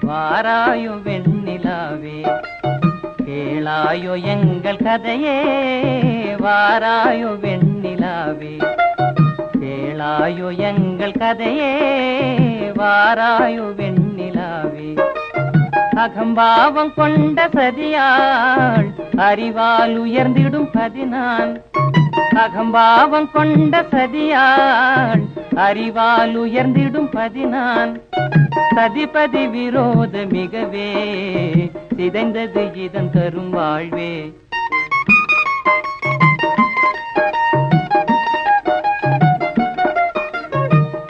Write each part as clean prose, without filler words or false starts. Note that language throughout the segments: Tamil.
வாராயோ வெண்ணிலாவே கேளாயோ எங்கள் கதையே வாராயோ வெண்ணிலாவே கேளாயோ எங்கள் கதையே வாராயோ வெண்ணிலாவே அகம்பாவம் கொண்ட சதியாள் அறிவால் உயர்ந்திடும் பதினான் அகம்பாவம் கொண்ட சதியாள் அறிவால் உயர்ந்திடும் பதினான் சதிபதி விரோத மிகவே சிதைந்தது இதன் தரும் வாழ்வே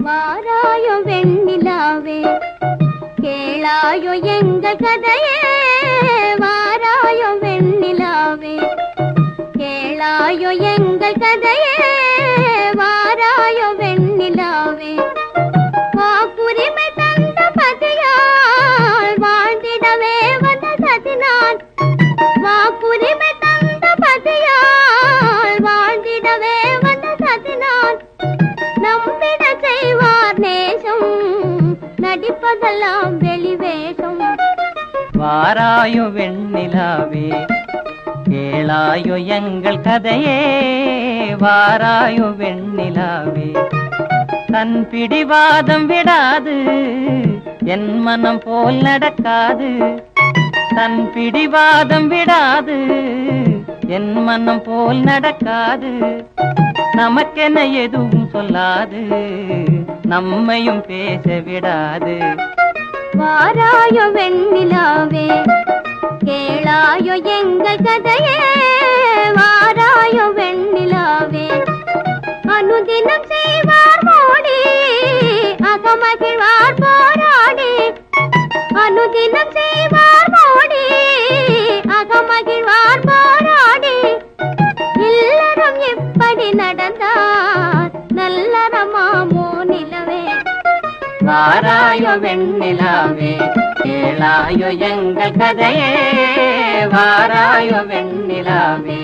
வாராயோ வெண்ணிலாவே கேளாயோ எங்கள் கதையே வாராயோ வெண்ணிலாவே கேளாயோ எங்கள் கதையே வாராயோ வெண்ணிலாவே வாக்குரிமை தந்த பதியால் வாழ்ந்திடவே வந்த சதினான் வாக்குரிமை தந்த பதியால் வாழ்ந்திடவே வந்த சதினான் நம்பிட செய்வார் நேசம் நடிப்பதெல்லாம் வெளிவேஷம் வாராயோ வெண்ணிலாவே கேளாயோ எங்கள் கதையே வாராயோ வெண்ணிலாவே தன் பிடிவாதம் விடாது என் மனம் போல் நடக்காது தன் பிடிவாதம் விடாது என் மனம் போல் நடக்காது நமக்கென எதுவும் சொல்லாது நம்மையும் பேச விடாது வாராயோ வெண்ணிலாவே கேளாயோ எங்கள் கதையே வாராயோ வெண்ணிலாவே அனுதினம் செய்வார் மோடி அகமகிழ்வார் போராடி அனுதினம் செய்வார் மோடி அகமகிழ்வார் போராடி இல்லறம் எப்படி நடந்தார் நல்லறமாமோ நிலவே வாராயோ வெண்ணிலாவே கேளாயோ எங்கள் கதையே வாராயோ வெண்ணிலாவே